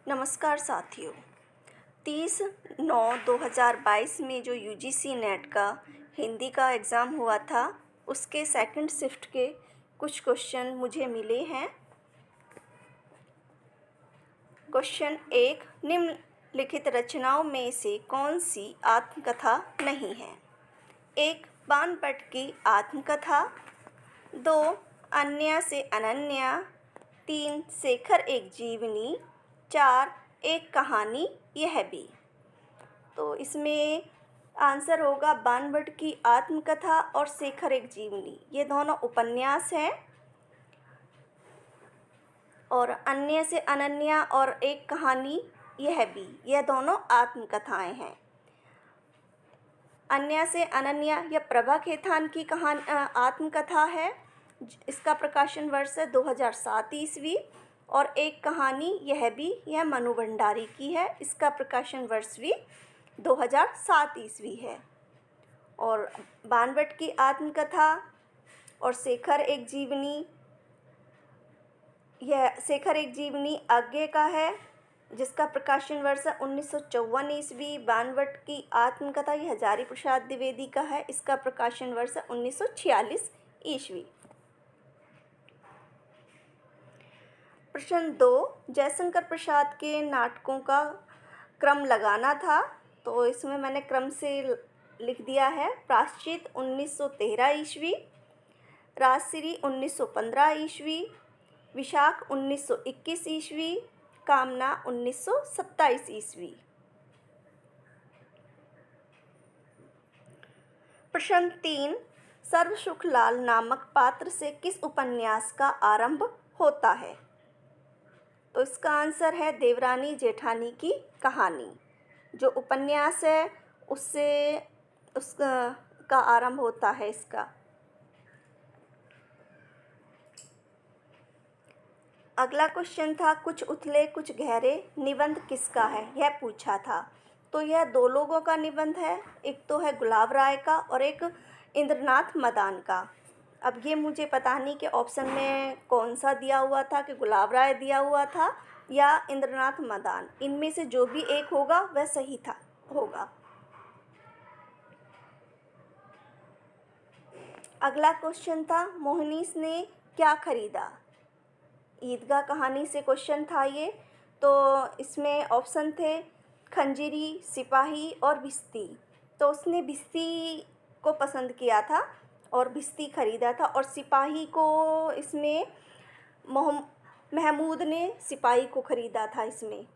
नमस्कार साथियों। 30/9/2022 में जो यूजीसी नेट का हिंदी का एग्ज़ाम हुआ था उसके सेकंड शिफ्ट के कुछ क्वेश्चन मुझे मिले हैं। क्वेश्चन 1, निम्नलिखित रचनाओं में से कौन सी आत्मकथा नहीं है? 1, बाणभट्ट की आत्मकथा। 2, अन्य से अनन्या। 3, शेखर एक जीवनी। 4, एक कहानी यह भी। तो इसमें आंसर होगा बाणभट्ट की आत्मकथा और शेखर एक जीवनी। ये दोनों उपन्यास हैं और अन्य से अनन्या और एक कहानी यह भी, यह दोनों आत्मकथाएं हैं। अन्य से अनन्या यह प्रभा खेतान की आत्मकथा है। इसका प्रकाशन वर्ष है 2007 ईस्वी। और एक कहानी यह भी, यह मनु भंडारी की है। इसका प्रकाशन वर्ष भी 2007 ईस्वी है। और बाणभट्ट की आत्मकथा और शेखर एक जीवनी, यह शेखर एक जीवनी आज्ञे का है जिसका प्रकाशन वर्ष 1954 ईस्वी। बाणभट्ट की आत्मकथा यह हजारी प्रसाद द्विवेदी का है। इसका प्रकाशन वर्ष 1946 ईस्वी। प्रश्न 2, जयशंकर प्रसाद के नाटकों का क्रम लगाना था। तो इसमें मैंने क्रम से लिख दिया है। प्रायश्चित 1913 ईस्वी, राजश्री 1915 ईस्वी, विशाख 1921 ईस्वी, कामना 1927 ईस्वी। प्रश्न 3, सर्वसुखलाल नामक पात्र से किस उपन्यास का आरंभ होता है? तो इसका आंसर है देवरानी जेठानी की कहानी। जो उपन्यास है उसका आरंभ होता है इसका। अगला क्वेश्चन था कुछ उथले कुछ गहरे निबंध किसका है, यह पूछा था। तो यह दो लोगों का निबंध है। एक तो है गुलाब राय का और एक इंद्रनाथ मदान का। अब ये मुझे पता नहीं कि ऑप्शन में कौन सा दिया हुआ था, कि गुलाब राय दिया हुआ था या इंद्रनाथ मदान। इनमें से जो भी एक होगा वह सही होगा। अगला क्वेश्चन था मोहनीश ने क्या खरीदा? ईदगाह कहानी से क्वेश्चन था ये। तो इसमें ऑप्शन थे खंजीरी, सिपाही और भिश्ती। तो उसने भिश्ती को पसंद किया था और भिश्ती खरीदा था। और सिपाही को इसमें महमूद ने सिपाही को खरीदा था इसमें।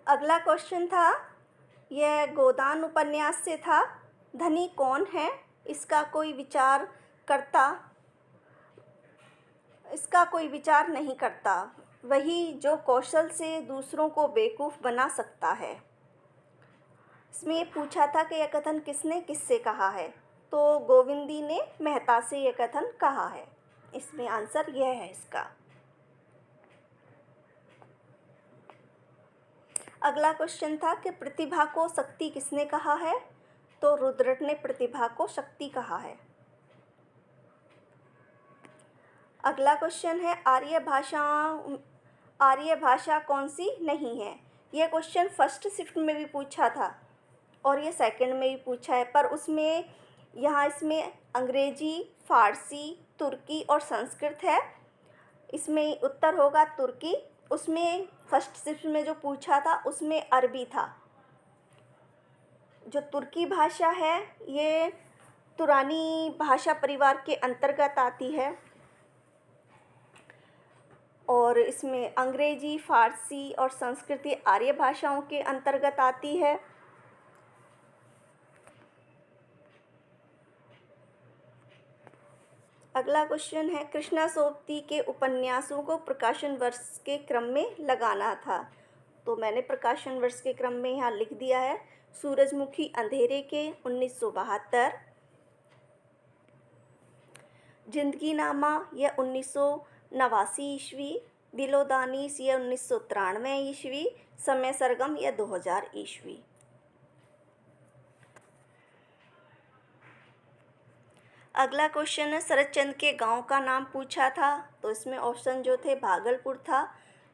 अगला क्वेश्चन था, यह गोदान उपन्यास से था। धनी कौन है? इसका कोई विचार नहीं करता, वही जो कौशल से दूसरों को बेवकूफ़ बना सकता है। इसमें ये पूछा था कि यह कथन किसने किससे कहा है? तो गोविंदी ने मेहता से यह कथन कहा है। इसमें आंसर यह है इसका। अगला क्वेश्चन था कि प्रतिभा को शक्ति किसने कहा है? तो रुद्रट ने प्रतिभा को शक्ति कहा है। अगला क्वेश्चन है आर्य भाषा कौन सी नहीं है? यह क्वेश्चन फर्स्ट शिफ्ट में भी पूछा था और ये सेकंड में भी पूछा है। पर इसमें अंग्रेजी, फारसी, तुर्की और संस्कृत है। इसमें उत्तर होगा तुर्की। उसमें फर्स्ट शिफ्ट में जो पूछा था उसमें अरबी था। जो तुर्की भाषा है ये तुरानी भाषा परिवार के अंतर्गत आती है। और इसमें अंग्रेजी, फारसी और संस्कृत आर्य भाषाओं के अंतर्गत आती है। अगला क्वेश्चन है कृष्णा सोबती के उपन्यासों को प्रकाशन वर्ष के क्रम में लगाना था। तो मैंने प्रकाशन वर्ष के क्रम में यहाँ लिख दिया है। सूरजमुखी अंधेरे के 1972, जिंदगी नामा यह 1989 ईस्वी, दिलोदानिश यह 1993 ईस्वी, समय सरगम यह 2000 ईस्वी। अगला क्वेश्चन है, शरद चंद्र के गांव का नाम पूछा था। तो इसमें ऑप्शन जो थे भागलपुर था,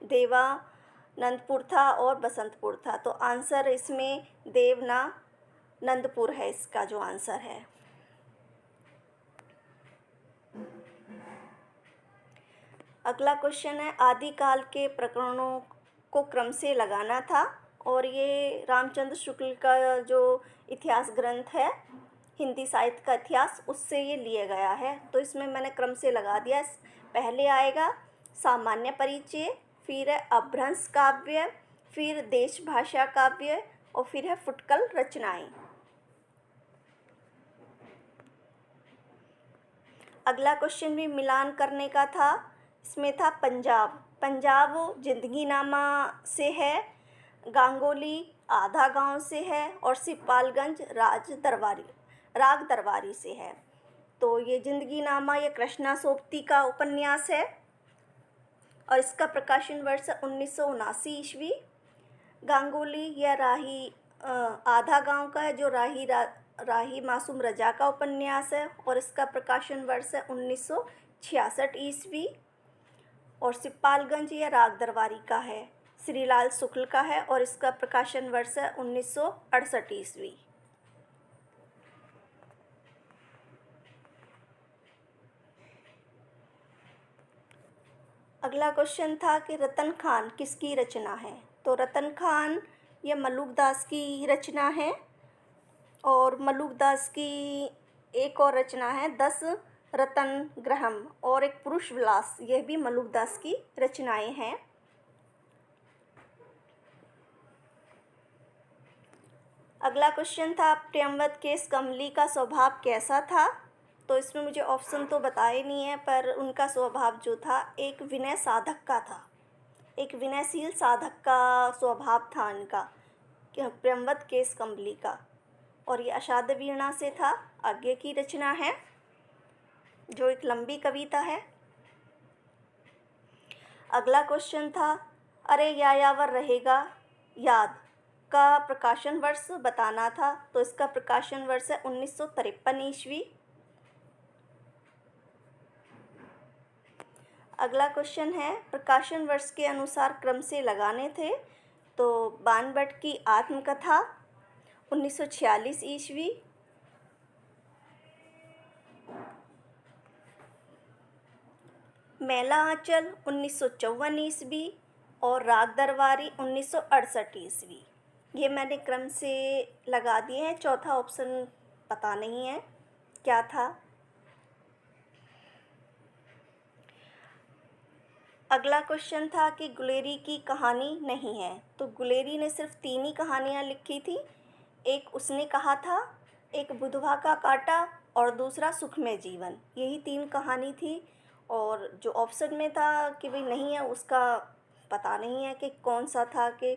देवानंदपुर था और बसंतपुर था। तो आंसर इसमें देवानंदपुर है, इसका जो आंसर है। अगला क्वेश्चन है, आदिकाल के प्रकरणों को क्रम से लगाना था। और ये रामचंद्र शुक्ल का जो इतिहास ग्रंथ है, हिंदी साहित्य का इतिहास, उससे ये लिया गया है। तो इसमें मैंने क्रम से लगा दिया। पहले आएगा सामान्य परिचय, फिर है अपभ्रंश काव्य, फिर देश भाषा काव्य और फिर है फुटकल रचनाएं। अगला क्वेश्चन भी मिलान करने का था। इसमें था पंजाब जिंदगीनामा से है, गांगोली आधा गांव से है और सिपालगंज राग दरबारी से है। तो ये जिंदगीनामा ये कृष्णा सोबती का उपन्यास है और इसका प्रकाशन वर्ष 1979 ईस्वी। गांगुली या राही आधा गांव का है, जो राही मासूम रजा का उपन्यास है और इसका प्रकाशन वर्ष है 1966 ईस्वी। और सिपालगंज या राग दरबारी का है, श्रीलाल शुक्ल का है और इसका प्रकाशन वर्ष है 1968 ईस्वी। अगला क्वेश्चन था कि रतन खान किसकी रचना है। तो रतन खान ये मलूक दास की रचना है और मलूक दास की एक और रचना है 10 रतन ग्रहम और एक पुरुष विलास, यह भी मलूक दास की रचनाएं हैं। अगला क्वेश्चन था, प्रियंवद केस कमली का स्वभाव कैसा था। तो इसमें मुझे ऑप्शन तो बताए नहीं है, पर उनका स्वभाव जो था एक विनय साधक का था, एक विनयशील साधक का स्वभाव था इनका, प्रियंवद केस कमली का। और ये अषाढ़ वीणा से था, आगे की रचना है जो एक लंबी कविता है। अगला क्वेश्चन था, अरे यायावर रहेगा याद का प्रकाशन वर्ष बताना था। तो इसका प्रकाशन वर्ष है 1953 ईस्वी। अगला क्वेश्चन है, प्रकाशन वर्ष के अनुसार क्रम से लगाने थे। तो बाणभट्ट की आत्मकथा 1946 ईस्वी। मैला आंचल 1954 ईस्वी और राग दरबारी 1968 ईस्वी। ये मैंने क्रम से लगा दिए हैं, चौथा ऑप्शन पता नहीं है क्या था। अगला क्वेश्चन था कि गुलेरी की कहानी नहीं है। तो गुलेरी ने सिर्फ 3 ही कहानियाँ लिखी थी, एक उसने कहा था, एक बुधवा का कांटा और दूसरा सुखमय जीवन, यही 3 कहानी थी। और जो ऑप्शन में था कि भाई नहीं है, उसका पता नहीं है कि कौन सा था, कि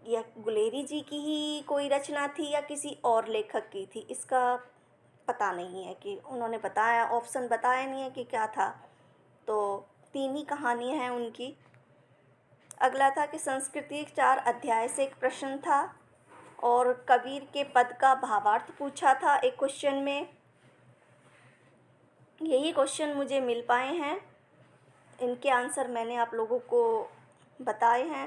यह गुलेरी जी की ही कोई रचना थी या किसी और लेखक की थी, इसका पता नहीं है कि उन्होंने बताया, ऑप्शन बताया नहीं है कि क्या था। तो 3 ही कहानियाँ हैं उनकी। अगला था कि संस्कृति 4 अध्याय से एक प्रश्न था और कबीर के पद का भावार्थ पूछा था एक क्वेश्चन में। यही क्वेश्चन मुझे मिल पाए हैं, इनके आंसर मैंने आप लोगों को बताए हैं।